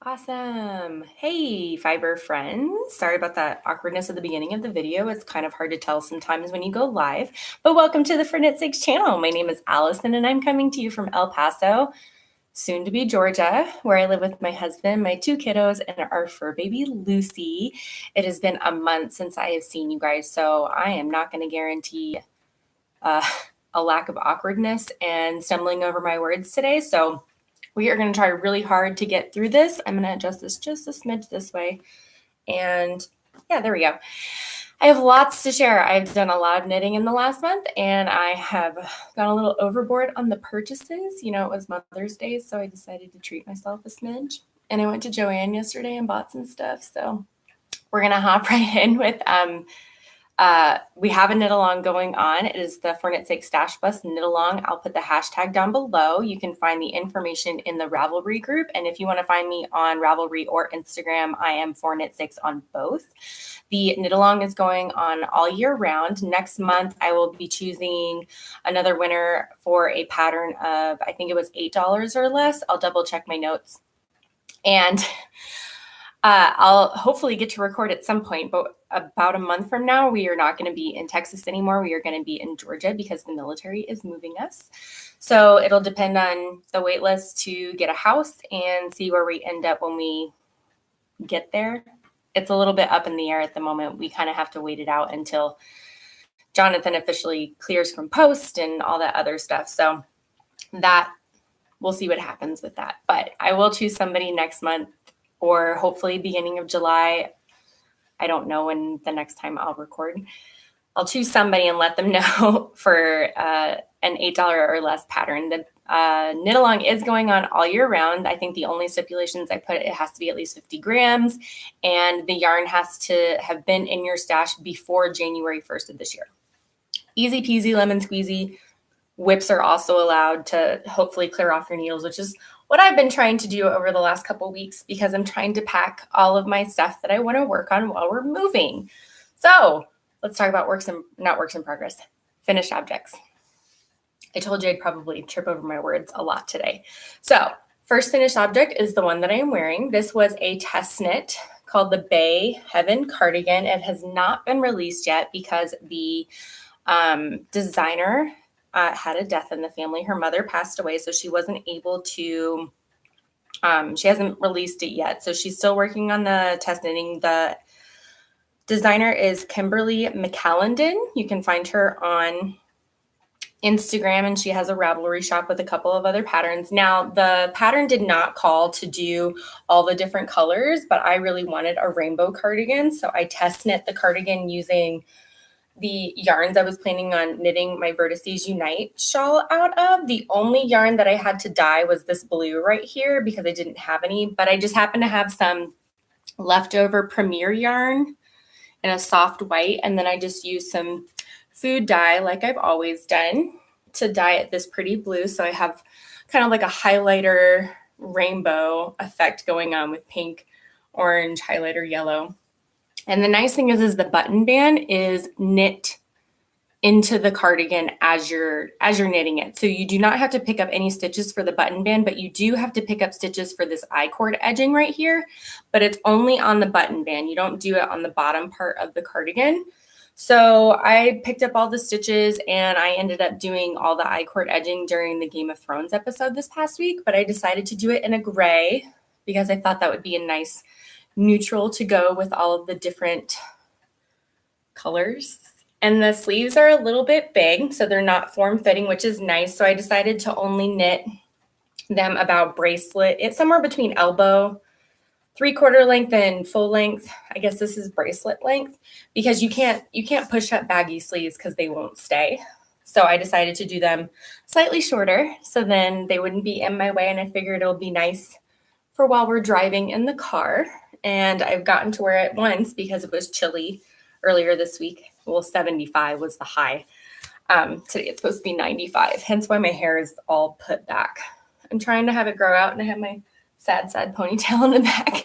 Awesome. Hey, fiber friends. Sorry about that awkwardness at the beginning of the video. It's kind of hard to tell sometimes when you go live, but welcome to the For Knit Sakes channel. My name is Allison and I'm coming to you from El Paso, soon to be Georgia, where I live with my husband, my two kiddos, and our fur baby, Lucy. It has been a month since I have seen you guys, so I am not going to guarantee a lack of awkwardness and stumbling over my words today. So we are going to try really hard to get through this. I'm going to adjust this just a smidge this way. And yeah, there we go. I have lots to share. I've done a lot of knitting in the last month and I have gone a little overboard on the purchases. You know, it was Mother's Day, so I decided to treat myself a smidge. And I went to Joann yesterday and bought some stuff. So we're going to hop right in with we have a knit along going on. It is the For Knit Sakes Stash Bus knit along. I'll put the hashtag down below. You can find the information in the Ravelry group. And if you want to find me on Ravelry or Instagram, I am For Knit Sakes on both. The knit along is going on all year round. Next month, I will be choosing another winner for a pattern of, I think it was $8 or less. I'll double check my notes. And I'll hopefully get to record at some point, but about a month from now, we are not going to be in Texas anymore. We are going to be in Georgia because the military is moving us. So it'll depend on the wait list to get a house and see where we end up when we get there. It's a little bit up in the air at the moment. We kind of have to wait it out until Jonathan officially clears from post and all that other stuff. So that we'll see what happens with that. But I will choose somebody next month or hopefully beginning of July. I don't know when the next time I'll record. I'll choose somebody and let them know for an $8 or less pattern. The knit along is going on all year round. I think the only stipulations I put, it has to be at least 50 grams and the yarn has to have been in your stash before January 1st of this year. Easy peasy, lemon squeezy. Whips are also allowed to hopefully clear off your needles, which is what I've been trying to do over the last couple of weeks because I'm trying to pack all of my stuff that I want to work on while we're moving. So let's talk about not works in progress, finished objects. I told you I'd probably trip over my words a lot today. So first finished object is the one that I am wearing. This was a test knit called the Bay Heaven cardigan. It has not been released yet because the designer had a death in the family. Her mother passed away, so she wasn't able to, she hasn't released it yet. So she's still working on the test knitting. The designer is Kimberly McCallendon. You can find her on Instagram, and she has a Ravelry shop with a couple of other patterns. Now, the pattern did not call to do all the different colors, but I really wanted a rainbow cardigan. So I test knit the cardigan using the yarns I was planning on knitting my Vertices Unite shawl out of. The only yarn that I had to dye was this blue right here because I didn't have any, but I just happened to have some leftover Premier yarn in a soft white. And then I just used some food dye like I've always done to dye it this pretty blue. So I have kind of like a highlighter rainbow effect going on with pink, orange, highlighter, yellow. And the nice thing is the button band is knit into the cardigan as you're knitting it. So you do not have to pick up any stitches for the button band, but you do have to pick up stitches for this I-cord edging right here, but it's only on the button band. You don't do it on the bottom part of the cardigan. So I picked up all the stitches and I ended up doing all the I-cord edging during the Game of Thrones episode this past week, but I decided to do it in a gray because I thought that would be a nice neutral to go with all of the different colors. And the sleeves are a little bit big, so they're not form-fitting, which is nice. So I decided to only knit them about bracelet. It's somewhere between elbow, 3/4 length and full length. I guess this is bracelet length because you can't push up baggy sleeves because they won't stay. So I decided to do them slightly shorter so then they wouldn't be in my way, and I figured it'll be nice for while we're driving in the car. And I've gotten to wear it once because it was chilly earlier this week. Well, 75 was the high. Today it's supposed to be 95, hence why my hair is all put back. I'm trying to have it grow out and I have my sad ponytail in the back.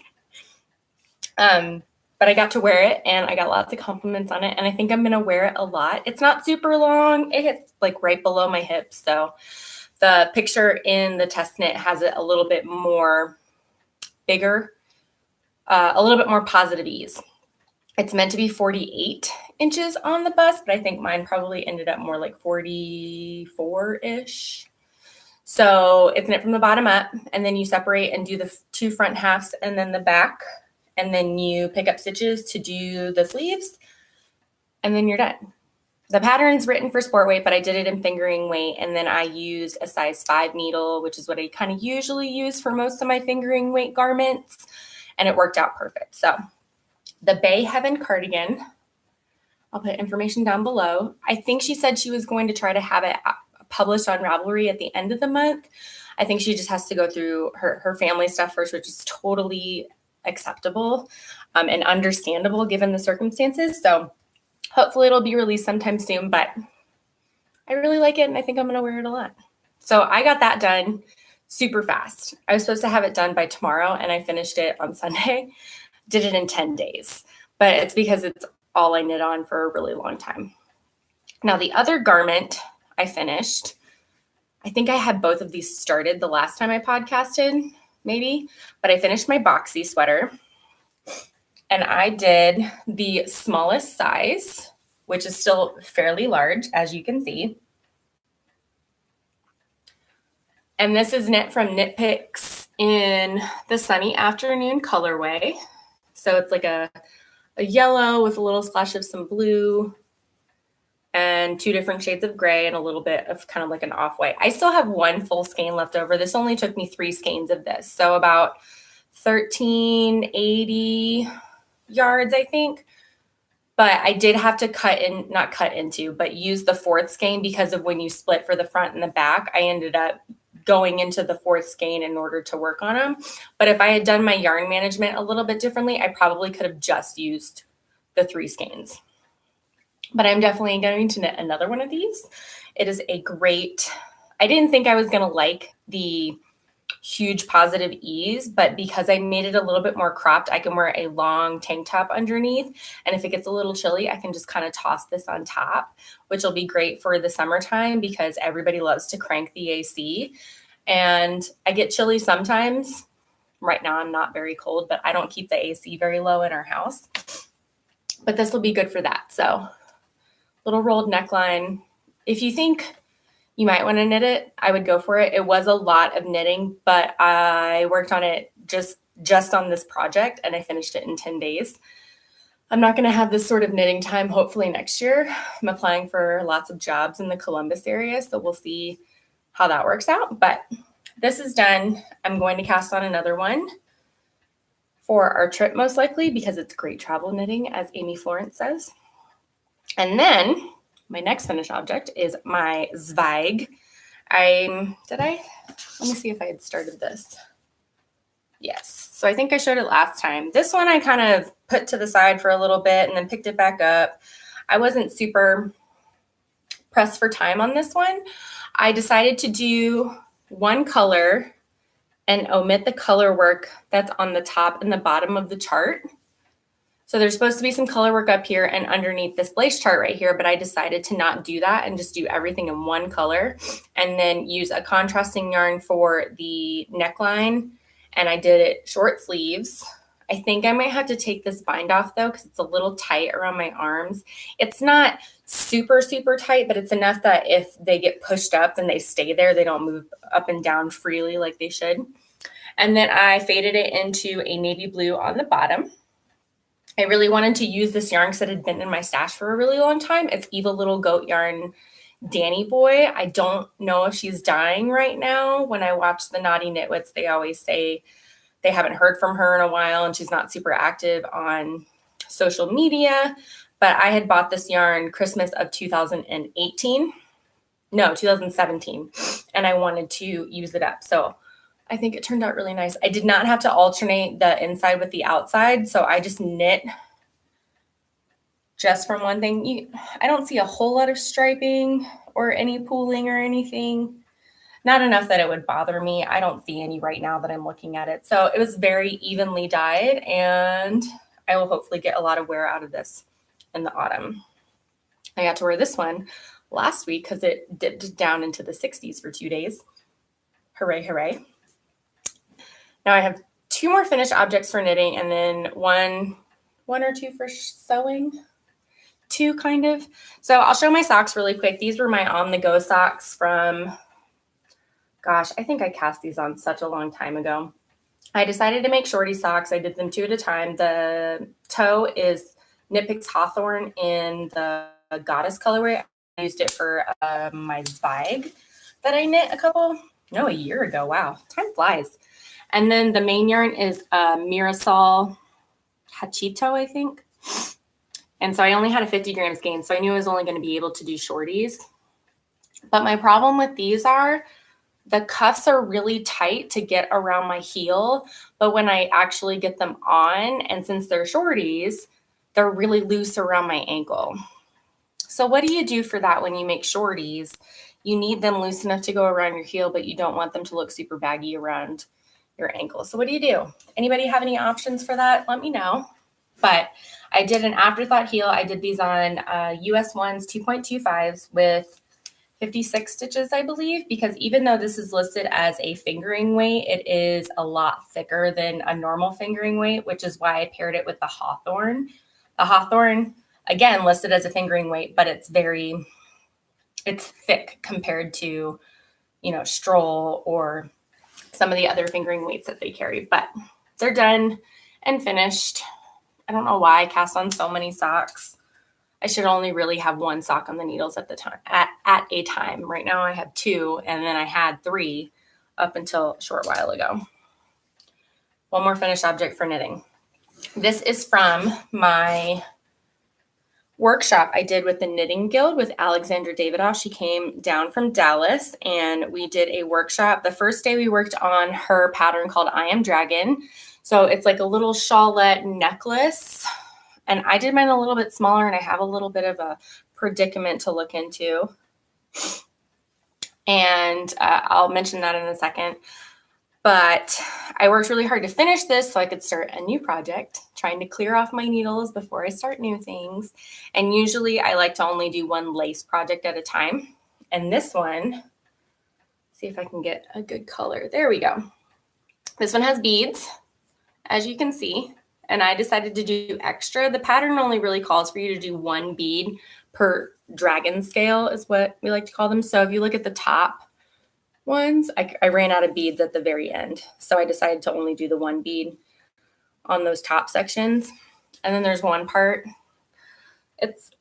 But I got to wear it and I got lots of compliments on it. And I think I'm going to wear it a lot. It's not super long. It hits like right below my hips. So the picture in the test knit has it a little bit more bigger, a little bit more positive ease. It's meant to be 48 inches on the bust, but I think mine probably ended up more like 44-ish. So it's knit from the bottom up, and then you separate and do the 2 front halves and then the back, and then you pick up stitches to do the sleeves, and then you're done. The pattern's written for sport weight, but I did it in fingering weight, and then I used a size 5 needle, which is what I kind of usually use for most of my fingering weight garments, and it worked out perfect. So the Bay Heaven cardigan, I'll put information down below. I think she said she was going to try to have it published on Ravelry at the end of the month. I think she just has to go through her family stuff first, which is totally acceptable and understandable given the circumstances. So hopefully it'll be released sometime soon, but I really like it and I think I'm going to wear it a lot. So I got that done super fast. I was supposed to have it done by tomorrow and I finished it on Sunday. Did it in 10 days, but it's because it's all I knit on for a really long time. Now the other garment I finished, I think I had both of these started the last time I podcasted, maybe, but I finished my Boxy sweater and I did the smallest size, which is still fairly large, as you can see. And this is knit from Knit Picks in the Sunny Afternoon colorway. So it's like a yellow with a little splash of some blue and 2 different shades of gray and a little bit of kind of like an off-white. I still have 1 full skein left over. This only took me 3 skeins of this. So about 1380 yards, I think. But I did have to but use the 4th skein because of when you split for the front and the back, I ended up going into the 4th skein in order to work on them. But if I had done my yarn management a little bit differently, I probably could have just used the 3 skeins. But I'm definitely going to knit another one of these. It is a great, I didn't think I was going to like the huge positive ease, but because I made it a little bit more cropped, I can wear a long tank top underneath. And if it gets a little chilly, I can just kind of toss this on top, which will be great for the summertime because everybody loves to crank the AC. And I get chilly sometimes. Right now I'm not very cold, but I don't keep the AC very low in our house. But this will be good for that. So little rolled neckline. If you think you might want to knit it, I would go for it. It was a lot of knitting, but I worked on it just on this project and I finished it in 10 days. I'm not going to have this sort of knitting time hopefully next year. I'm applying for lots of jobs in the Columbus area, so we'll see how that works out. But this is done. I'm going to cast on another one for our trip most likely because it's great travel knitting, as Amy Florence says. And then my next finished object is my Zweig. Let me see if I had started this. Yes. So I think I showed it last time. This one I kind of put to the side for a little bit and then picked it back up. I wasn't super pressed for time on this one. I decided to do one color and omit the color work that's on the top and the bottom of the chart. So there's supposed to be some color work up here and underneath this lace chart right here, but I decided to not do that and just do everything in one color and then use a contrasting yarn for the neckline. And I did it short sleeves. I think I might have to take this bind off though, because it's a little tight around my arms. It's not super, super tight, but it's enough that if they get pushed up, then they stay there. They don't move up and down freely like they should. And then I faded it into a navy blue on the bottom. I really wanted to use this yarn because it had been in my stash for a really long time. It's Evil Little Goat Yarn Danny Boy. I don't know if she's dying right now. When I watch the Naughty Knitwits, they always say they haven't heard from her in a while and she's not super active on social media. But I had bought this yarn Christmas of 2017, and I wanted to use it up. So I think it turned out really nice. I did not have to alternate the inside with the outside, so I just knit just from one thing. I don't see a whole lot of striping or any pooling or anything. Not enough that it would bother me. I don't see any right now that I'm looking at it. So it was very evenly dyed, and I will hopefully get a lot of wear out of this in the autumn. I got to wear this one last week because it dipped down into the 60s for 2 days. Hooray, hooray. Now I have 2 more finished objects for knitting, and then one or two for sewing. 2 kind of. So I'll show my socks really quick. These were my on-the-go socks from, gosh, I think I cast these on such a long time ago. I decided to make shorty socks. I did them 2 at a time. The toe is Knit Picks Hawthorne in the Goddess colorway. I used it for my Zweig that I knit a year ago. Wow, time flies. And then the main yarn is Mirasol Hachito, I think. And so I only had a 50 gram skein, so I knew I was only going to be able to do shorties. But my problem with these are the cuffs are really tight to get around my heel, but when I actually get them on, and since they're shorties, they're really loose around my ankle. So what do you do for that when you make shorties? You need them loose enough to go around your heel, but you don't want them to look super baggy around your ankle. So what do? Anybody have any options for that? Let me know. But I did an afterthought heel. I did these on US 1s 2.25s with 56 stitches, I believe, because even though this is listed as a fingering weight, it is a lot thicker than a normal fingering weight, which is why I paired it with the Hawthorne. The Hawthorne, again, listed as a fingering weight, but it's thick compared to, Stroll or some of the other fingering weights that they carry. But they're done and finished. I don't know why I cast on so many socks. I should only really have 1 sock on the needles at a time. Right now I have 2, and then I had 3 up until a short while ago. One more finished object for knitting. This is from my workshop I did with the Knitting Guild with Alexandra Davidoff. She came down from Dallas, and we did a workshop. The first day we worked on her pattern called I Am Dragon. So it's like a little shawlette necklace. And I did mine a little bit smaller, and I have a little bit of a predicament to look into. And I'll mention that in a second. But I worked really hard to finish this so I could start a new project, trying to clear off my needles before I start new things. And usually I like to only do 1 lace project at a time. And this one, see if I can get a good color. There we go. This one has beads, as you can see. And I decided to do extra. The pattern only really calls for you to do 1 bead per dragon scale is what we like to call them. So if you look at the top ones, I ran out of beads at the very end. So I decided to only do the 1 bead on those top sections. And then there's one part. It's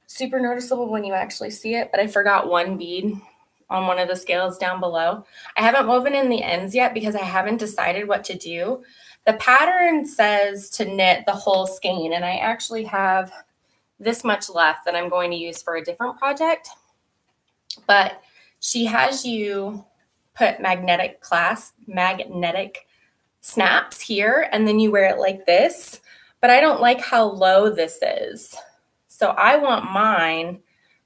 super noticeable when you actually see it, but I forgot 1 bead on one of the scales down below. I haven't woven in the ends yet because I haven't decided what to do. The pattern says to knit the whole skein, and I actually have this much left that I'm going to use for a different project. But she has you put magnetic snaps here, and then you wear it like this. But I don't like how low this is. So I want mine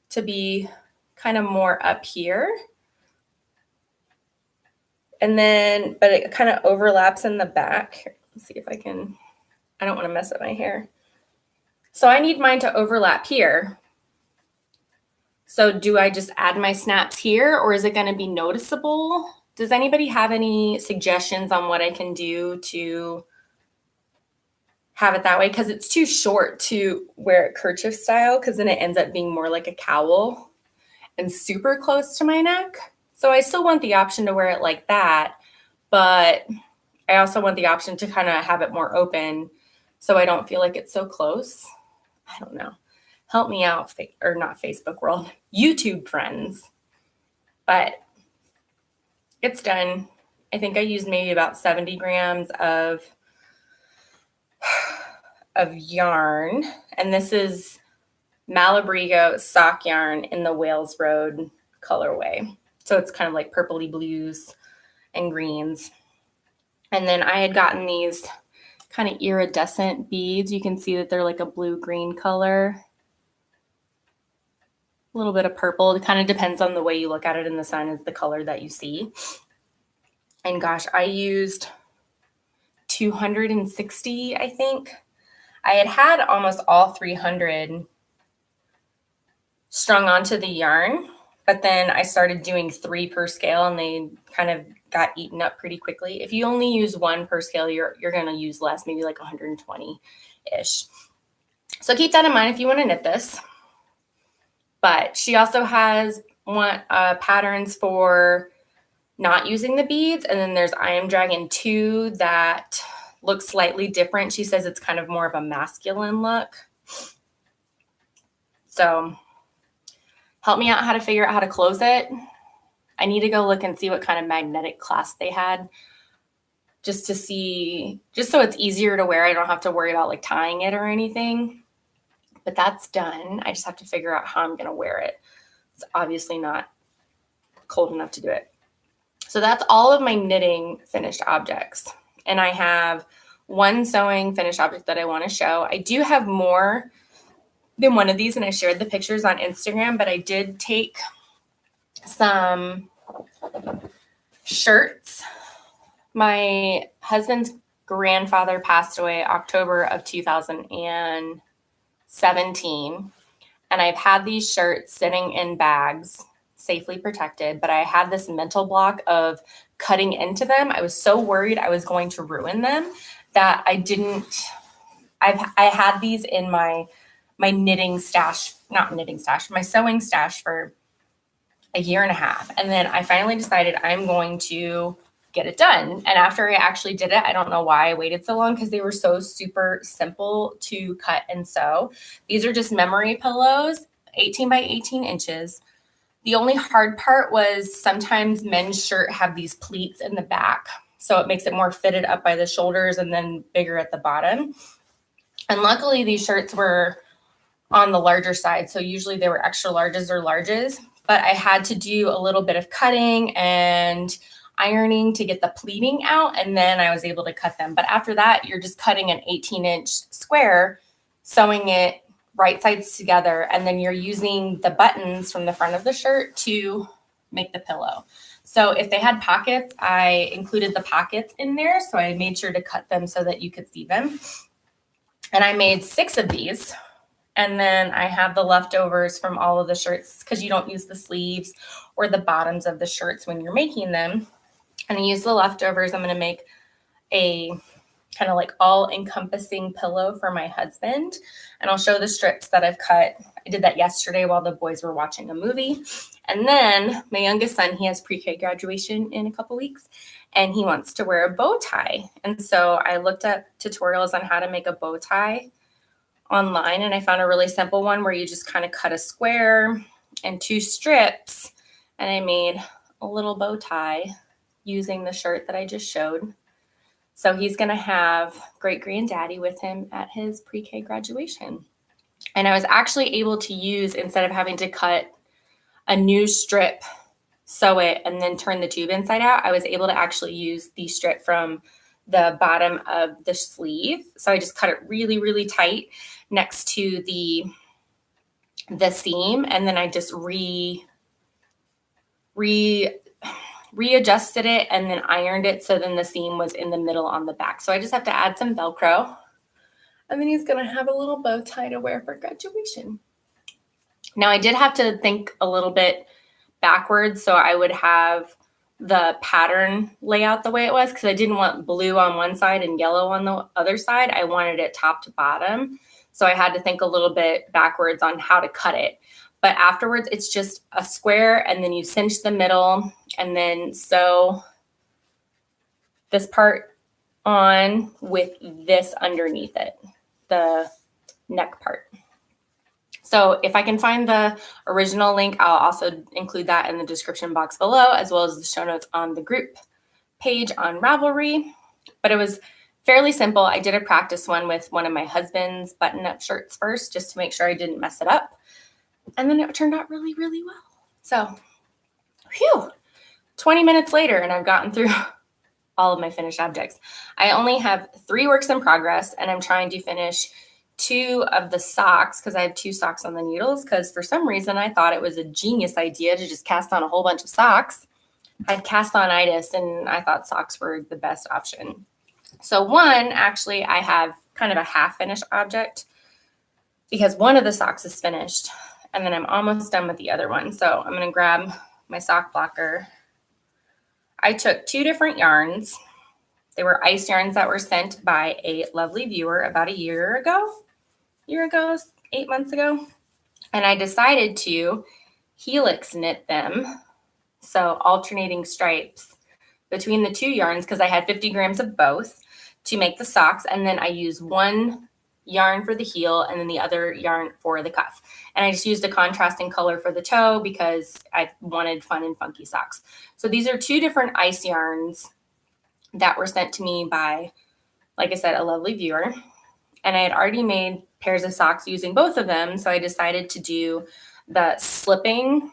to be kind of more up here. And then, but it kind of overlaps in the back. Let's see if I don't want to mess up my hair. So I need mine to overlap here. So do I just add my snaps here, or is it going to be noticeable? Does anybody have any suggestions on what I can do to have it that way? Because it's too short to wear it kerchief style, because then it ends up being more like a cowl and super close to my neck. So I still want the option to wear it like that, but I also want the option to kind of have it more open so I don't feel like it's so close. I don't know. Help me out, or not Facebook world, YouTube friends. But it's done. I think I used maybe about 70 grams of yarn. And this is Malabrigo sock yarn in the Wales Road colorway. So it's kind of like purpley blues and greens. And then I had gotten these kind of iridescent beads. You can see that they're like a blue-green color. A little bit of purple. It kind of depends on the way you look at it in the sun is the color that you see. And gosh, I used 260, I think. I had almost all 300 strung onto the yarn, but then I started doing 3 per scale, and they kind of got eaten up pretty quickly. If you only use one per scale, you're going to use less, maybe like 120-ish. So keep that in mind if you want to knit this. But she also has patterns for not using the beads. And then there's I Am Dragon 2 that looks slightly different. She says it's kind of more of a masculine look. So help me out how to figure out how to close it. I need to go look and see what kind of magnetic clasp they had, just so it's easier to wear. I don't have to worry about like tying it or anything. But that's done. I just have to figure out how I'm going to wear it. It's obviously not cold enough to do it. So that's all of my knitting finished objects. And I have one sewing finished object that I want to show. I do have more than one of these, and I shared the pictures on Instagram, but I did take some shirts. My husband's grandfather passed away October of 2017, and I've had these shirts sitting in bags, safely protected, but I had this mental block of cutting into them. I was so worried I was going to ruin them that I didn't. I had these in my knitting stash, my sewing stash for a year and a half. And then I finally decided I'm going to get it done. And after I actually did it, I don't know why I waited so long, because they were so super simple to cut and sew. These are just memory pillows, 18 by 18 inches. The only hard part was sometimes men's shirt have these pleats in the back, so it makes it more fitted up by the shoulders and then bigger at the bottom. And luckily these shirts were on the larger side, so usually they were extra larges or larges, but I had to do a little bit of cutting and ironing to get the pleating out, and then I was able to cut them. But after that, you're just cutting an 18-inch square, sewing it right sides together, and then you're using the buttons from the front of the shirt to make the pillow. So if they had pockets, I included the pockets in there, so I made sure to cut them so that you could see them. And I made 6 of these. And then I have the leftovers from all of the shirts, because you don't use the sleeves or the bottoms of the shirts when you're making them. And I use the leftovers. I'm going to make a kind of like all-encompassing pillow for my husband. And I'll show the strips that I've cut. I did that yesterday while the boys were watching a movie. And then my youngest son, he has pre-K graduation in a couple weeks, and he wants to wear a bow tie. And so I looked up tutorials on how to make a bow tie online, and I found a really simple one where you just kind of cut a square and 2 strips, and I made a little bow tie using the shirt that I just showed. So he's going to have great granddaddy with him at his pre-K graduation. And I was actually able to use, instead of having to cut a new strip, sew it, and then turn the tube inside out, I was able to actually use the strip from the bottom of the sleeve. So I just cut it really, really tight next to the seam, and then I just readjusted it and then ironed it, so then the seam was in the middle on the back. So I just have to add some Velcro, and then he's going to have a little bow tie to wear for graduation. Now I did have to think a little bit backwards, so I would have the pattern layout the way it was, because I didn't want blue on one side and yellow on the other side. I wanted it top to bottom. So I had to think a little bit backwards on how to cut it. But afterwards, it's just a square, and then you cinch the middle and then sew this part on with this underneath it, the neck part. So if I can find the original link, I'll also include that in the description box below, as well as the show notes on the group page on Ravelry. But it was fairly simple. I did a practice one with one of my husband's button-up shirts first, just to make sure I didn't mess it up. And then it turned out really, really well. So, 20 minutes later, and I've gotten through all of my finished objects. I only have 3 works in progress, and I'm trying to finish 2 of the socks, because I have 2 socks on the needles, because for some reason I thought it was a genius idea to just cast on a whole bunch of socks. I had cast-on-itis, and I thought socks were the best option. So one, actually, I have kind of a half-finished object, because one of the socks is finished, and then I'm almost done with the other one. So I'm going to grab my sock blocker, I took 2 different yarns. They were ice yarns that were sent by a lovely viewer about a year ago, 8 months ago. And I decided to helix knit them, so alternating stripes between the 2 yarns because I had 50 grams of both to make the socks. And then I used one yarn for the heel and then the other yarn for the cuff. And I just used a contrasting color for the toe because I wanted fun and funky socks. So these are 2 different ice yarns that were sent to me by, like I said, a lovely viewer. And I had already made pairs of socks using both of them. So I decided to do the slipping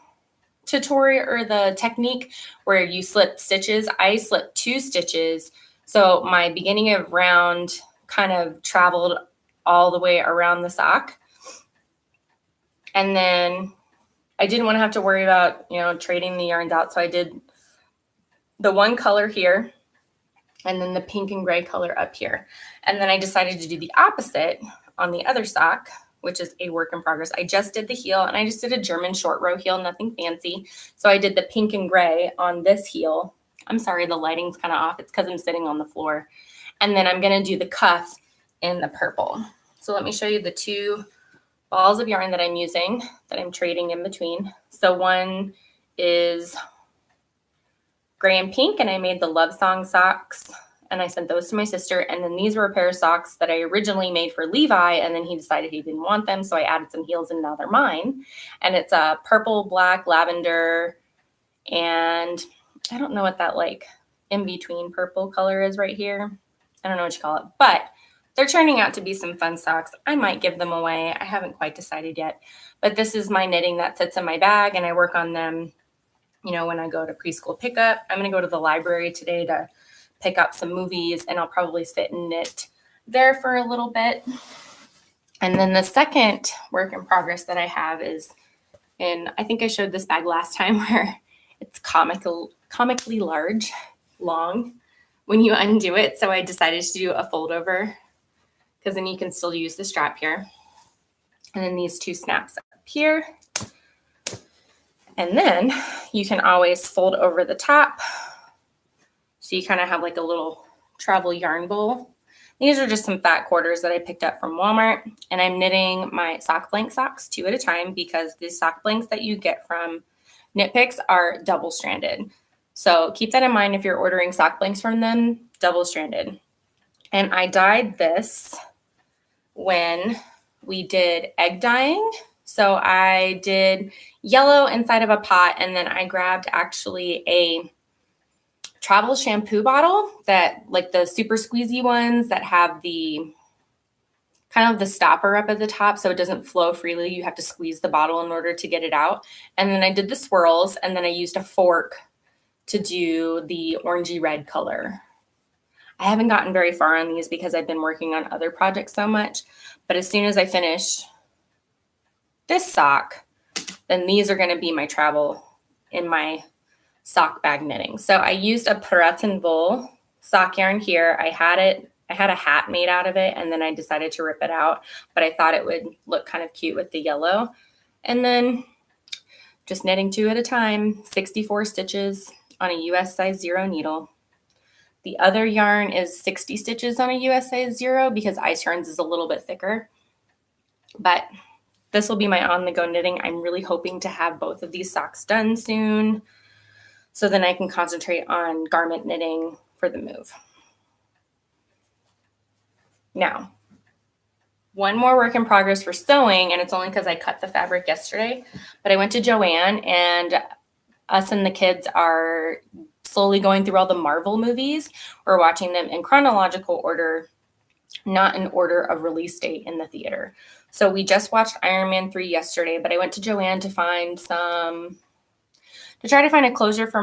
tutorial or the technique where you slip stitches. I slipped 2 stitches. So my beginning of round kind of traveled all the way around the sock. And then I didn't want to have to worry about, trading the yarns out. So I did the one color here and then the pink and gray color up here. And then I decided to do the opposite on the other sock, which is a work in progress. I just did the heel and I just did a German short row heel, nothing fancy. So I did the pink and gray on this heel. I'm sorry, the lighting's kind of off. It's because I'm sitting on the floor. And then I'm going to do the cuff in the purple. So let me show you the 2 balls of yarn that I'm using, that I'm trading in between. So one is gray and pink, and I made the Love Song socks, and I sent those to my sister. And then these were a pair of socks that I originally made for Levi, and then he decided he didn't want them, so I added some heels, and now they're mine. And it's a purple, black, lavender, and I don't know what that in-between purple color is right here. I don't know what you call it, but they're turning out to be some fun socks. I might give them away. I haven't quite decided yet, but this is my knitting that sits in my bag, and I work on them when I go to preschool pickup. I'm going to go to the library today to pick up some movies, and I'll probably sit and knit there for a little bit. And then the second work in progress that I have is I think I showed this bag last time, where it's comically long when you undo it. So I decided to do a fold over because then you can still use the strap here. And then these 2 snaps up here. And then you can always fold over the top. So you kind of have like a little travel yarn bowl. These are just some fat quarters that I picked up from Walmart. And I'm knitting my sock blank socks 2 at a time because the sock blanks that you get from Knit Picks are double stranded. So keep that in mind if you're ordering sock blanks from them, double stranded. And I dyed this when we did egg dyeing. So I did yellow inside of a pot, and then I grabbed actually a travel shampoo bottle that, like the super squeezy ones that have the kind of the stopper up at the top so it doesn't flow freely. You have to squeeze the bottle in order to get it out. And then I did the swirls, and then I used a fork to do the orangey red color. I haven't gotten very far on these because I've been working on other projects so much, but as soon as I finish this sock, then these are going to be my travel in my sock bag knitting. So I used a Piraten wool sock yarn here. I had a hat made out of it, and then I decided to rip it out, but I thought it would look kind of cute with the yellow. And then just knitting 2 at a time, 64 stitches on a US size 0 needle. The other yarn is 60 stitches on a US size 0 because ice yarns is a little bit thicker. But this will be my on-the-go knitting. I'm really hoping to have both of these socks done soon, so then I can concentrate on garment knitting for the move. Now, one more work in progress for sewing, and it's only because I cut the fabric yesterday, but I went to Joann, and us and the kids are slowly going through all the Marvel movies. We're watching them in chronological order, not in order of release date in the theater. So we just watched Iron Man 3 yesterday, but I went to Joann to try to find a closure for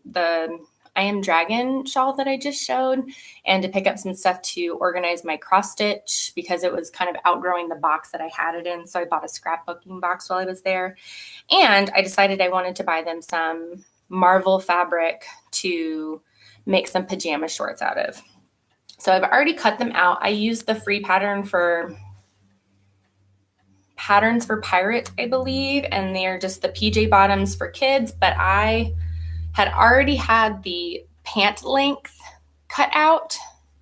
the I Am Dragon shawl that I just showed, and to pick up some stuff to organize my cross stitch because it was kind of outgrowing the box that I had it in. So I bought a scrapbooking box while I was there. And I decided I wanted to buy them some Marvel fabric to make some pajama shorts out of. So I've already cut them out. I used the free pattern for Patterns for Pirates, I believe, and they're just the PJ bottoms for kids, but I had already had the pant length cut out.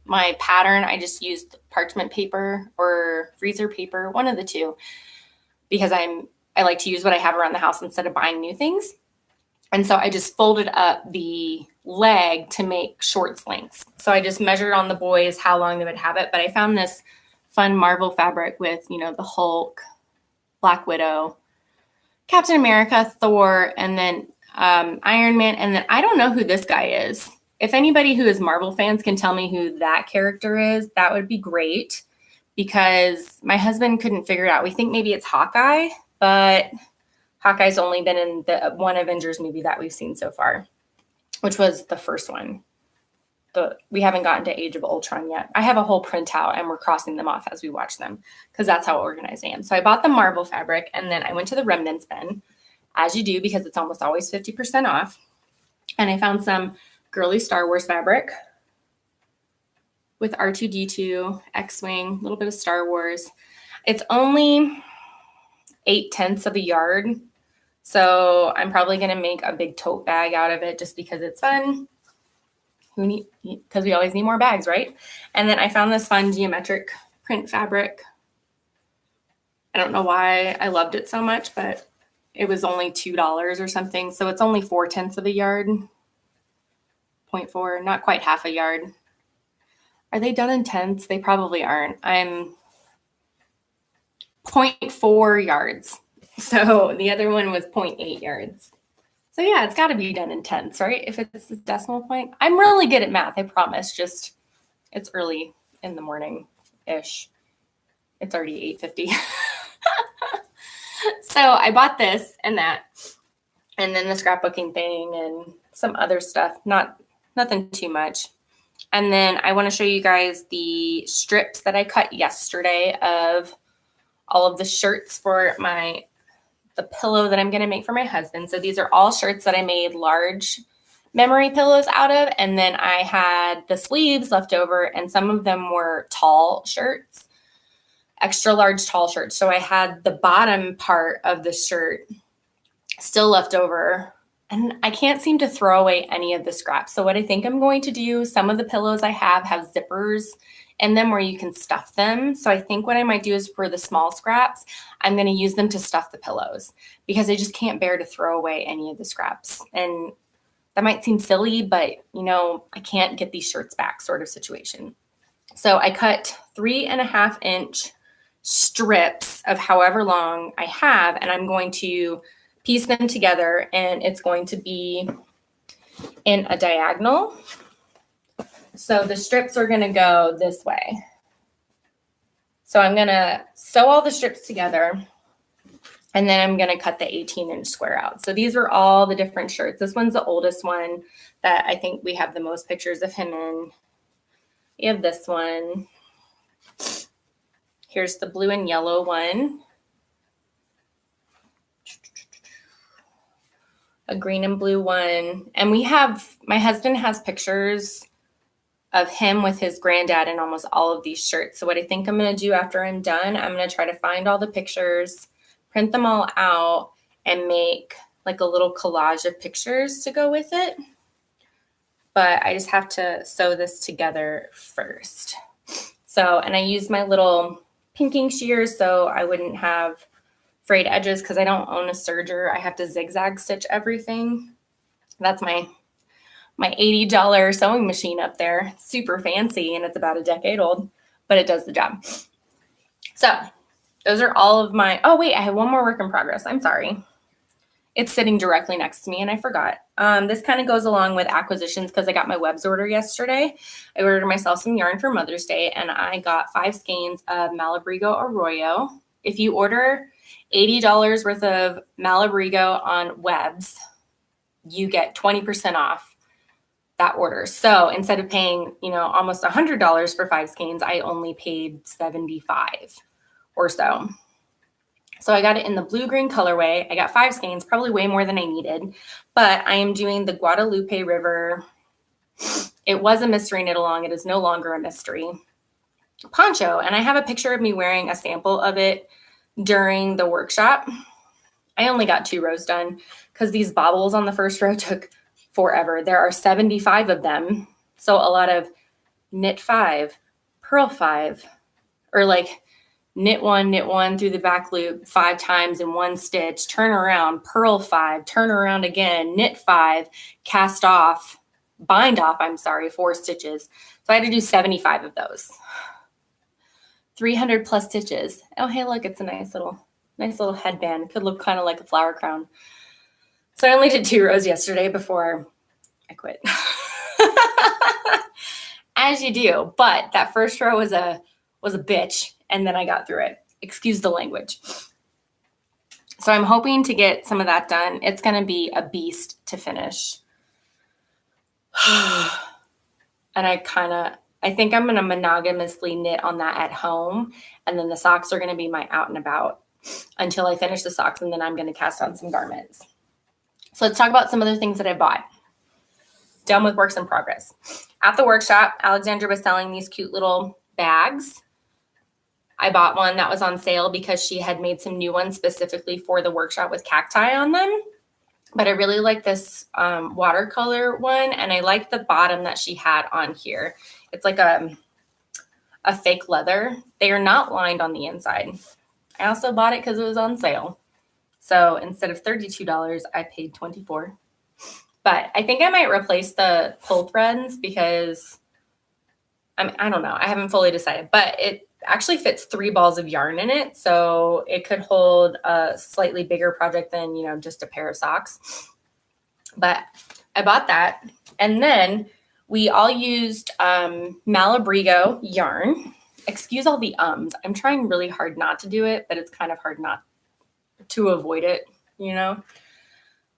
My pattern, I just used parchment paper or freezer paper, one of the two, because I like to use what I have around the house instead of buying new things. And so I just folded up the leg to make shorts lengths. So I just measured on the boys how long they would have it. But I found this fun Marvel fabric with, you know, the Hulk, Black Widow, Captain America, Thor, and then Iron Man. And then I don't know who this guy is. If anybody who is Marvel fans can tell me who that character is, that would be great, because my husband couldn't figure it out. We think maybe it's Hawkeye, but Hawkeye's only been in the one Avengers movie that we've seen so far, which was the first one. We haven't gotten to Age of Ultron yet. I have a whole printout and we're crossing them off as we watch them, because that's how organized I am. So I bought the Marvel fabric, and then I went to the remnants bin, as you do, because it's almost always 50% off. And I found some girly Star Wars fabric with R2-D2, X-Wing, a little bit of Star Wars. It's only 0.8 of a yard. So I'm probably going to make a big tote bag out of it just because it's fun. Because we always need more bags, right? And then I found this fun geometric print fabric. I don't know why I loved it so much, but it was only $2 or something. So it's only 0.4 of a yard. 0.4, not quite half a yard. Are they done in tenths? They probably aren't. I'm 0.4 yards. So the other one was 0.8 yards. So yeah, it's got to be done in tenths, right? If it's a decimal point. I'm really good at math, I promise. Just it's early in the morning-ish. It's already 8:50. So I bought this and that, and then the scrapbooking thing and some other stuff. Nothing too much. And then I want to show you guys the strips that I cut yesterday of all of the shirts for the pillow that I'm going to make for my husband. So these are all shirts that I made large memory pillows out of. And then I had the sleeves left over, and some of them were tall shirts, extra large tall shirts. So I had the bottom part of the shirt still left over, and I can't seem to throw away any of the scraps. So what I think I'm going to do, some of the pillows I have zippers in them where you can stuff them. So I think what I might do is for the small scraps, I'm going to use them to stuff the pillows, because I just can't bear to throw away any of the scraps. And that might seem silly, but you know, I can't get these shirts back sort of situation. So I cut 3.5-inch strips of however long I have, and I'm going to piece them together, and it's going to be in a diagonal. So the strips are going to go this way. So I'm going to sew all the strips together, and then I'm going to cut the 18-inch square out. So these are all the different shirts. This one's the oldest one that I think we have the most pictures of him in. We have this one. Here's the blue and yellow one. A green and blue one. And my husband has pictures of him with his granddad in almost all of these shirts. So what I think I'm going to do after I'm done, I'm going to try to find all the pictures, print them all out, and make like a little collage of pictures to go with it. But I just have to sew this together first. So, and I used my little pinking shears so I wouldn't have frayed edges, because I don't own a serger. I have to zigzag stitch everything. That's my $80 sewing machine up there. It's super fancy, and it's about a decade old, but it does the job. So those are all of my, oh wait, I have one more work in progress. I'm sorry. It's sitting directly next to me and I forgot. This kind of goes along with acquisitions because I got my Webs order yesterday. I ordered myself some yarn for Mother's Day, and I got 5 skeins of Malabrigo Arroyo. If you order $80 worth of Malabrigo on Webs, you get 20% off that order. So instead of paying, almost $100 for 5 skeins, I only paid $75 or so. So I got it in the blue-green colorway. I got 5 skeins, probably way more than I needed, but I am doing the Guadalupe River. It was a mystery knit along. It is no longer a mystery poncho. And I have a picture of me wearing a sample of it during the workshop. I only got 2 rows done because these bobbles on the first row took forever. There are 75 of them. So a lot of knit 5, purl 5, or like knit 1 through the back loop 5 times in one stitch, turn around, purl 5, turn around again, knit 5, cast off, bind off, 4 stitches. So I had to do 75 of those. 300 plus stitches. Oh, hey, look, it's a nice little headband. It could look kind of like a flower crown. So I only did 2 rows yesterday before I quit. As you do, but that first row was a bitch, and then I got through it. Excuse the language. So I'm hoping to get some of that done. It's going to be a beast to finish. And I think I'm going to monogamously knit on that at home, and then the socks are going to be my out and about until I finish the socks, and then I'm going to cast on some garments. So let's talk about some other things that I bought. Done with works in progress. At the workshop, Alexandra was selling these cute little bags. I bought one that was on sale because she had made some new ones specifically for the workshop with cacti on them. But I really like this watercolor one, and I like the bottom that she had on here. It's like a fake leather. They are not lined on the inside. I also bought it because it was on sale. So instead of $32, I paid $24. But I think I might replace the pull threads because I don't know. I haven't fully decided, but it actually fits 3 balls of yarn in it. So it could hold a slightly bigger project than, just a pair of socks. But I bought that. And then we all used Malabrigo yarn. Excuse all the ums. I'm trying really hard not to do it, but it's kind of hard not to avoid it,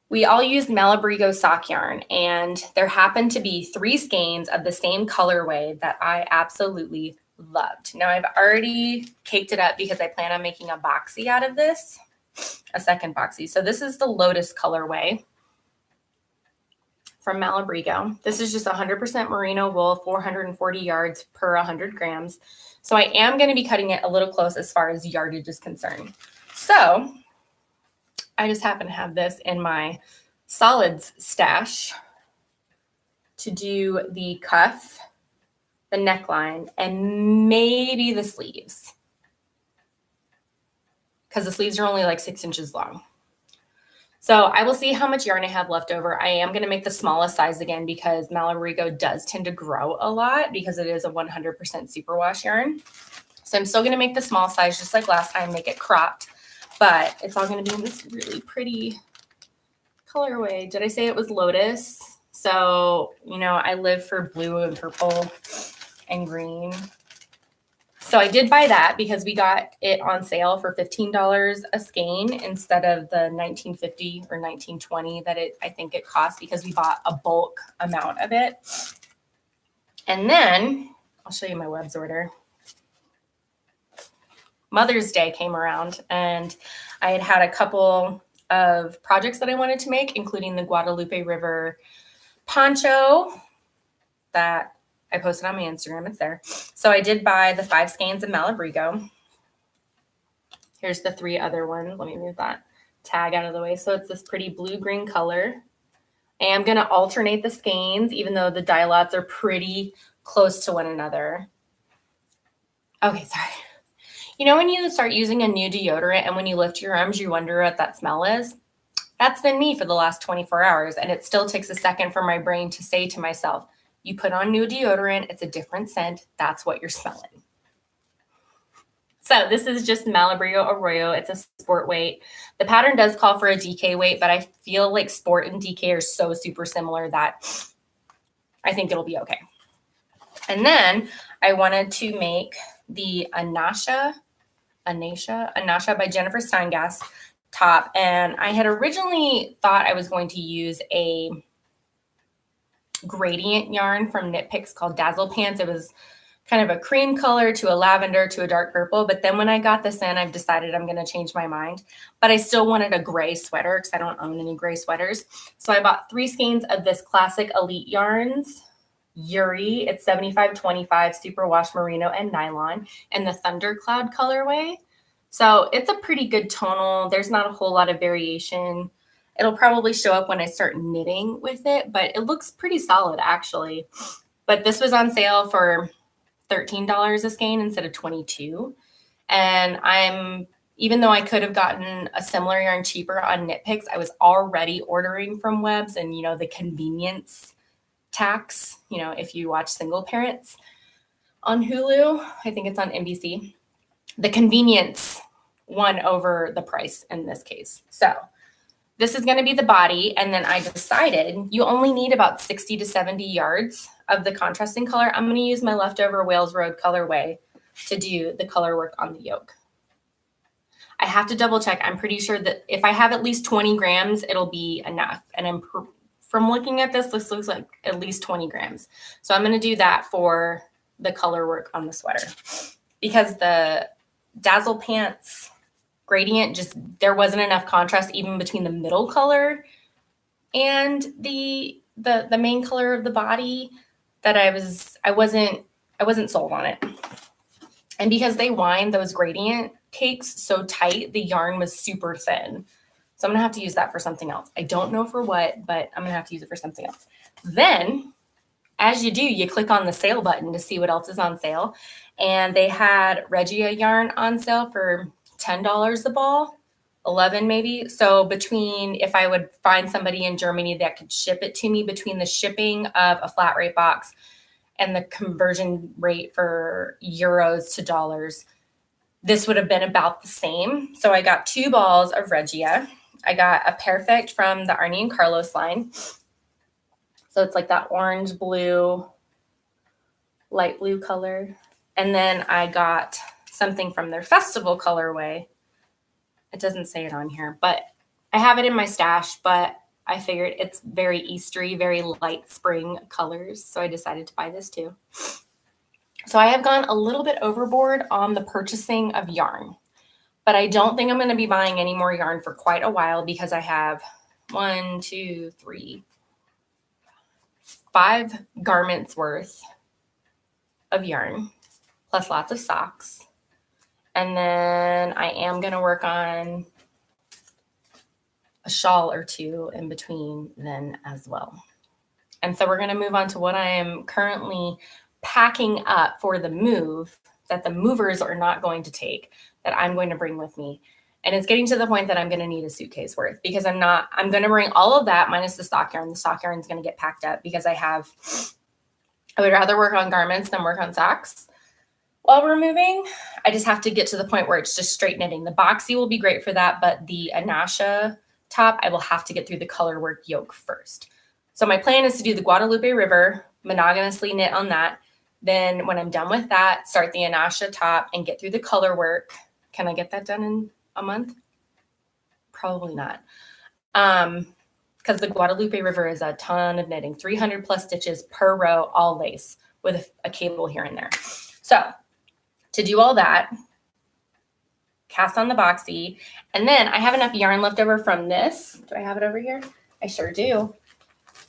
We all used Malabrigo sock yarn, and there happened to be 3 skeins of the same colorway that I absolutely loved. Now, I've already caked it up because I plan on making a boxy out of this, a second boxy. So this is the Lotus colorway from Malabrigo. This is just 100% merino wool, 440 yards per 100 grams. So I am going to be cutting it a little close as far as yardage is concerned. So I just happen to have this in my solids stash to do the cuff, the neckline, and maybe the sleeves. Because the sleeves are only like 6 inches long. So I will see how much yarn I have left over. I am going to make the smallest size again because Malabrigo does tend to grow a lot because it is a 100% superwash yarn. So I'm still going to make the small size just like last time, make it cropped. But it's all going to be in this really pretty colorway. Did I say it was Lotus? So, I live for blue and purple and green. So I did buy that because we got it on sale for $15 a skein instead of the $19.50 or $19.20 that I think it cost because we bought a bulk amount of it. And then I'll show you my webs order. Mother's Day came around, and I had a couple of projects that I wanted to make, including the Guadalupe River poncho that I posted on my Instagram. It's there. So I did buy the 5 skeins of Malabrigo. Here's the 3 other ones. Let me move that tag out of the way. So it's this pretty blue-green color. I am going to alternate the skeins, even though the dye lots are pretty close to one another. Okay, sorry. When you start using a new deodorant and when you lift your arms, you wonder what that smell is? That's been me for the last 24 hours, and it still takes a second for my brain to say to myself, you put on new deodorant, it's a different scent, that's what you're smelling. So this is just Malabrigo Arroyo. It's a sport weight. The pattern does call for a DK weight, but I feel like sport and DK are so super similar that I think it'll be okay. And then I wanted to make the Anasha by Jennifer Steingass top. And I had originally thought I was going to use a gradient yarn from Knit Picks called Dazzle Pants. It was kind of a cream color to a lavender to a dark purple. But then when I got this in, I've decided I'm going to change my mind. But I still wanted a gray sweater because I don't own any gray sweaters. So I bought 3 skeins of this classic Elite Yarns Yuri. It's 75-25 superwash merino and nylon and the Thundercloud colorway. So it's a pretty good tonal. There's not a whole lot of variation. It'll probably show up when I start knitting with it, but it looks pretty solid actually. But this was on sale for $13 a skein instead of $22. And even though I could have gotten a similar yarn cheaper on Knit Picks, I was already ordering from Webs, and the convenience tax, if you watch Single Parents on Hulu, I think it's on NBC, the convenience won over the price in this case. So this is going to be the body. And then I decided you only need about 60 to 70 yards of the contrasting color. I'm going to use my leftover Wales Road colorway to do the color work on the yoke. I have to double check. I'm pretty sure that if I have at least 20 grams, it'll be enough. And from looking at this looks like at least 20 grams. So I'm going to do that for the color work on the sweater, because the Dazzle Pants gradient, there wasn't enough contrast even between the middle color and the main color of the body that I wasn't sold on it. And because they wind those gradient cakes so tight, the yarn was super thin. So I'm gonna have to use that for something else. I don't know for what, but I'm gonna have to use it for something else. Then, as you do, you click on the sale button to see what else is on sale. And they had Regia yarn on sale for $10 a ball, 11 maybe. So if I would find somebody in Germany that could ship it to me, between the shipping of a flat rate box and the conversion rate for euros to dollars, this would have been about the same. So I got 2 balls of Regia. I got a Perfect from the Arnie and Carlos line. So it's like that orange blue, light blue color. And then I got something from their festival colorway. It doesn't say it on here, but I have it in my stash, but I figured it's very Eastery, very light spring colors. So I decided to buy this too. So I have gone a little bit overboard on the purchasing of yarn, but I don't think I'm going to be buying any more yarn for quite a while, because I have 5 garments worth of yarn, plus lots of socks. And then I am going to work on a shawl or 2 in between then as well. And so we're going to move on to what I am currently packing up for the move, that the movers are not going to take, that I'm going to bring with me. And it's getting to the point that I'm going to need a suitcase worth, because I'm going to bring all of that minus the stock yarn. The stock yarn is going to get packed up, because I would rather work on garments than work on socks while we're moving. I just have to get to the point where it's just straight knitting. The Boxy will be great for that, but the Anasha top, I will have to get through the color work yoke first. So my plan is to do the Guadalupe River, monogamously knit on that. Then when I'm done with that, start the Anasha top and get through the color work. Can I get that done in a month? Probably not. Because the Guadalupe River is a ton of knitting, 300 plus stitches per row, all lace, with a cable here and there. So to do all that, cast on the Boxy, and then I have enough yarn left over from this. Do I have it over here? I sure do.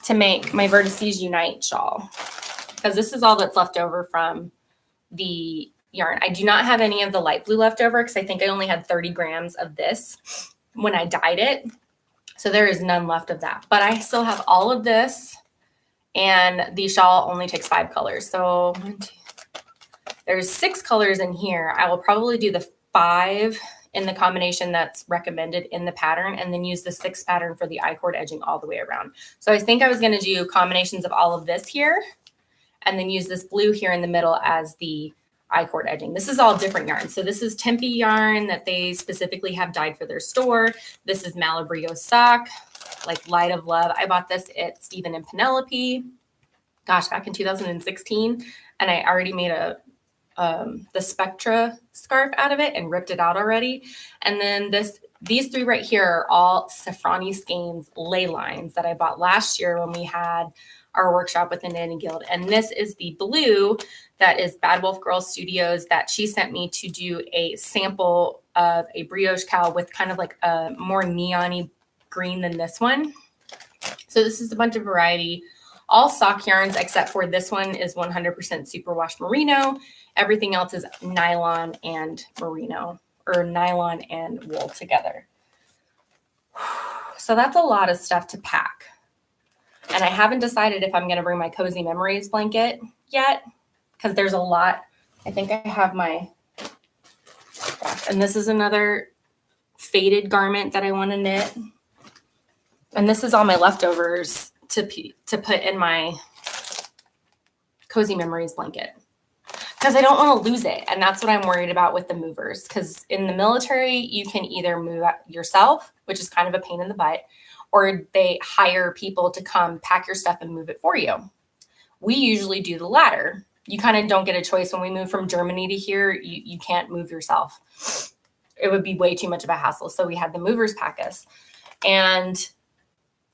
To make my Vertices Unite shawl, because this is all that's left over from the yarn. I do not have any of the light blue left over, because I think I only had 30 grams of this when I dyed it. So there is none left of that. But I still have all of this, and the shawl only takes 5 colors. So there's 6 colors in here. I will probably do the 5 in the combination that's recommended in the pattern, and then use the 6 pattern for the I-cord edging all the way around. So I think I was going to do combinations of all of this here, and then use this blue here in the middle as the I-cord edging. This is all different yarn. So this is Tempe yarn that they specifically have dyed for their store. This is Malabrio sock, like Light of Love. I bought this at Stephen and Penelope, gosh, back in 2016, and I already made the Spectra scarf out of it and ripped it out already. And then these 3 right here are all Safrani Skeins ley lines that I bought last year when we had our workshop with the Knitting Guild. And this is the blue that is Bad Wolf Girl Studios that she sent me to do a sample of a brioche cowl with kind of like a more neon-y green than this one. So this is a bunch of variety, all sock yarns, except for this one is 100% superwash merino. Everything else is nylon and merino, or nylon and wool together. So that's a lot of stuff to pack. And I haven't decided if I'm going to bring my Cozy Memories blanket yet, because there's a lot. I think I have my, gosh, and this is another faded garment that I want to knit. And this is all my leftovers to put in my Cozy Memories blanket, because I don't want to lose it. And that's what I'm worried about with the movers, because in the military, you can either move yourself, which is kind of a pain in the butt, or they hire people to come pack your stuff and move it for you. We usually do the latter. You kind of don't get a choice. When we move from Germany to here, you can't move yourself. It would be way too much of a hassle. So we had the movers pack us. And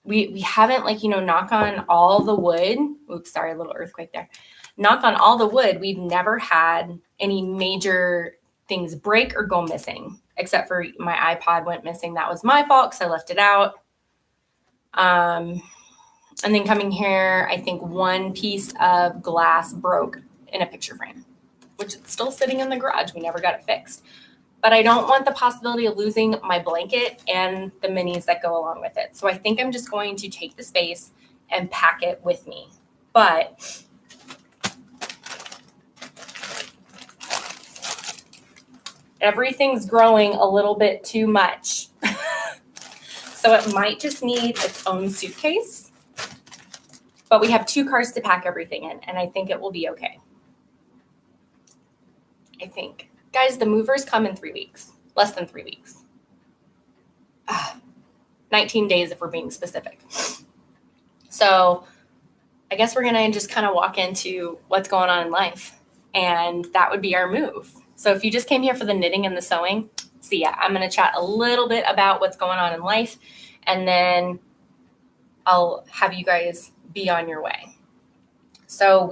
we haven't, like, knock on all the wood. Oops, sorry, a little earthquake there. Knock on all the wood. We've never had any major things break or go missing, except for my iPod went missing. That was my fault because I left it out. And then coming here, I think one piece of glass broke in a picture frame, which is still sitting in the garage. We never got it fixed. But I don't want the possibility of losing my blanket and the minis that go along with it. So I think I'm just going to take the space and pack it with me. But everything's growing a little bit too much. So it might just need its own suitcase. But we have 2 cars to pack everything in, and I think it will be okay. I think. Guys, the movers come in 3 weeks, less than 3 weeks. 19 days if we're being specific. So I guess we're going to just kind of walk into what's going on in life, and that would be our move. So if you just came here for the knitting and the sewing, see ya. I'm going to chat a little bit about what's going on in life, and then I'll have you guys be on your way. So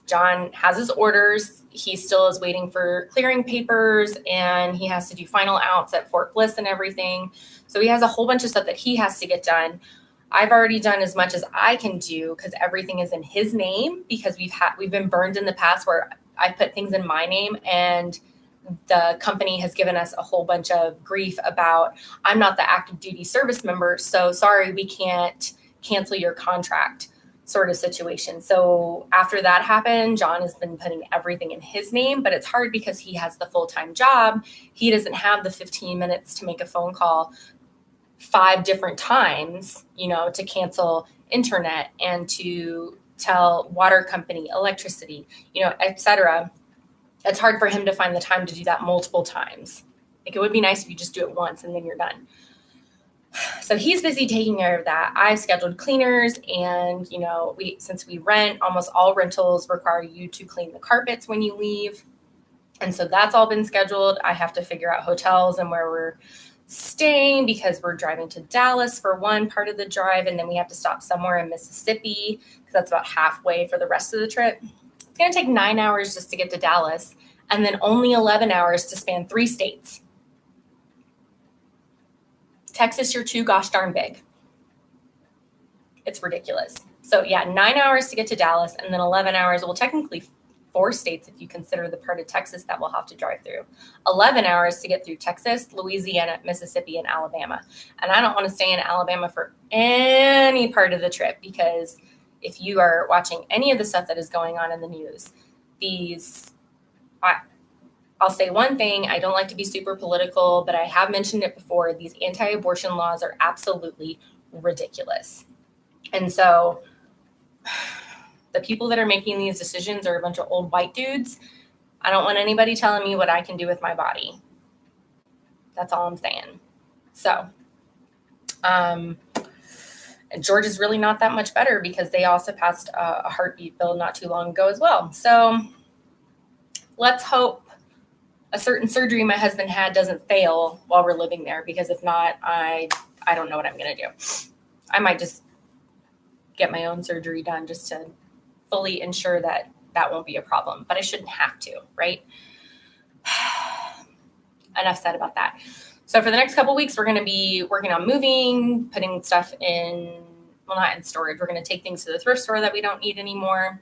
John has his orders. He still is waiting for clearing papers, and he has to do final outs at Fort Bliss and everything. So he has a whole bunch of stuff that he has to get done. I've already done as much as I can do because everything is in his name, because we've been burned in the past where I put things in my name and the company has given us a whole bunch of grief about, I'm not the active duty service member, so sorry, we can't cancel your contract sort of situation. So after that happened, John has been putting everything in his name, but it's hard because he has the full-time job. He doesn't have the 15 minutes to make a phone call 5 different times, to cancel internet and to tell water company, electricity, etc. It's hard for him to find the time to do that multiple times. Like, it would be nice if you just do it once and then you're done. So he's busy taking care of that. I've scheduled cleaners, and since we rent, almost all rentals require you to clean the carpets when you leave. And so that's all been scheduled. I have to figure out hotels and where we're staying because we're driving to Dallas for one part of the drive, and then we have to stop somewhere in Mississippi because that's about halfway for the rest of the trip. It's going to take 9 hours just to get to Dallas, and then only 11 hours to span 3 states. Texas, you're too gosh darn big. It's ridiculous. So yeah, 9 hours to get to Dallas, and then 11 hours, well, technically 4 states if you consider the part of Texas that we'll have to drive through. 11 hours to get through Texas, Louisiana, Mississippi, and Alabama. And I don't want to stay in Alabama for any part of the trip, because if you are watching any of the stuff that is going on in the news, I'll say one thing, I don't like to be super political, but I have mentioned it before. These anti-abortion laws are absolutely ridiculous. And so the people that are making these decisions are a bunch of old white dudes. I don't want anybody telling me what I can do with my body. That's all I'm saying. So, and Georgia's really not that much better because they also passed a heartbeat bill not too long ago as well. So let's hope a certain surgery my husband had doesn't fail while we're living there, because if not, I don't know what I'm going to do. I might just get my own surgery done just to fully ensure that that won't be a problem, but I shouldn't have to, right? Enough said about that. So for the next couple of weeks, we're going to be working on moving, putting stuff in, well, not in storage. We're going to take things to the thrift store that we don't need anymore.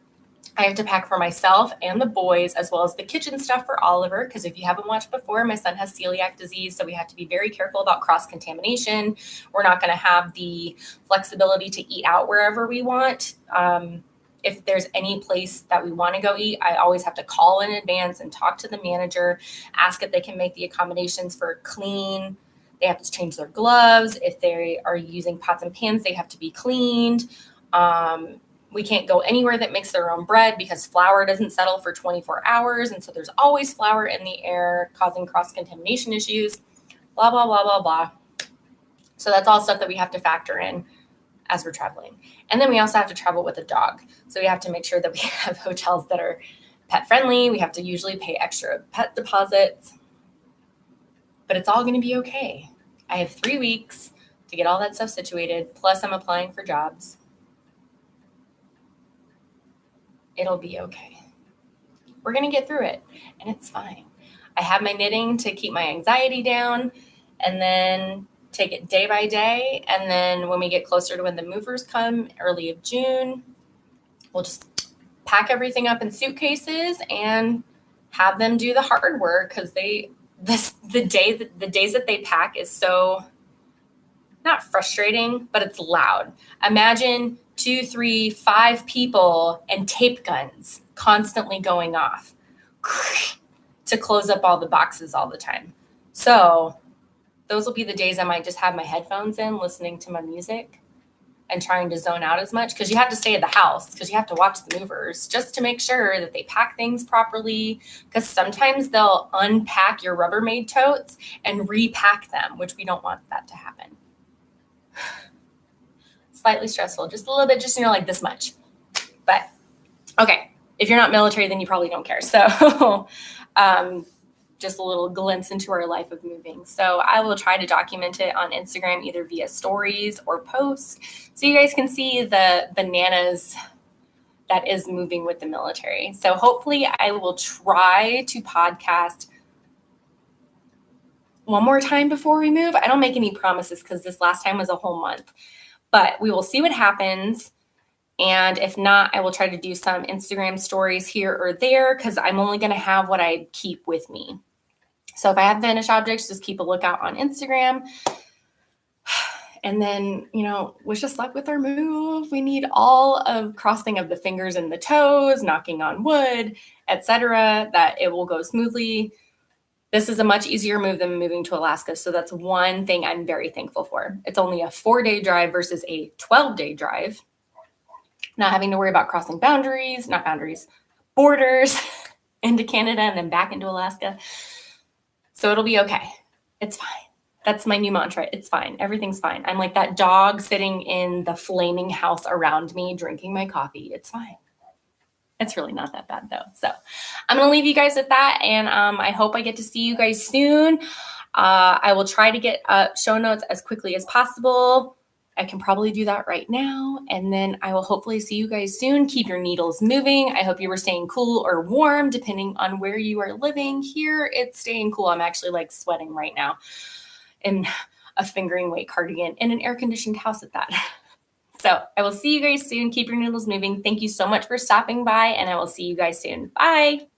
I have to pack for myself and the boys, as well as the kitchen stuff for Oliver, because if you haven't watched before, my son has celiac disease, so we have to be very careful about cross-contamination. We're not going to have the flexibility to eat out wherever we want. If there's any place that we want to go eat, I always have to call in advance and talk to the manager, ask if they can make the accommodations for clean. They have to change their gloves. If they are using pots and pans, they have to be cleaned. We can't go anywhere that makes their own bread because flour doesn't settle for 24 hours. And so there's always flour in the air causing cross-contamination issues, blah, blah, blah, blah, blah. So that's all stuff that we have to factor in as we're traveling. And then we also have to travel with a dog. So we have to make sure that we have hotels that are pet friendly. We have to usually pay extra pet deposits, but it's all going to be okay. I have 3 weeks to get all that stuff situated. Plus I'm applying for jobs. It'll be okay. We're going to get through it, and it's fine. I have my knitting to keep my anxiety down, and then take it day by day. And then when we get closer to when the movers come, early of June, we'll just pack everything up in suitcases and have them do the hard work, because the days that they pack is so not frustrating, but it's loud. Imagine 2, 3, 5 people and tape guns constantly going off to close up all the boxes all the time. So those will be the days I might just have my headphones in, listening to my music and trying to zone out as much, because you have to stay at the house because you have to watch the movers just to make sure that they pack things properly, because sometimes they'll unpack your Rubbermaid totes and repack them, which we don't want that to happen. Slightly stressful, just a little bit, just, like this much. But okay, if you're not military, then you probably don't care. So just a little glimpse into our life of moving. So I will try to document it on Instagram, either via stories or posts, so you guys can see the bananas that is moving with the military. So hopefully I will try to podcast one more time before we move. I don't make any promises because this last time was a whole month. But we will see what happens. And if not, I will try to do some Instagram stories here or there, because I'm only going to have what I keep with me. So if I have finished objects, just keep a lookout on Instagram. And then, wish us luck with our move. We need all of crossing of the fingers and the toes, knocking on wood, etc., that it will go smoothly. This is a much easier move than moving to Alaska. So that's one thing I'm very thankful for. It's only a 4-day drive versus a 12-day drive. Not having to worry about crossing borders into Canada and then back into Alaska. So it'll be okay. It's fine. That's my new mantra. It's fine. Everything's fine. I'm like that dog sitting in the flaming house around me, drinking my coffee. It's fine. It's really not that bad, though. So I'm going to leave you guys with that, and I hope I get to see you guys soon. I will try to get show notes as quickly as possible. I can probably do that right now, and then I will hopefully see you guys soon. Keep your needles moving. I hope you were staying cool or warm, depending on where you are living. Here, it's staying cool. I'm actually sweating right now in a fingering weight cardigan in an air-conditioned house at that. So I will see you guys soon. Keep your noodles moving. Thank you so much for stopping by, and I will see you guys soon. Bye.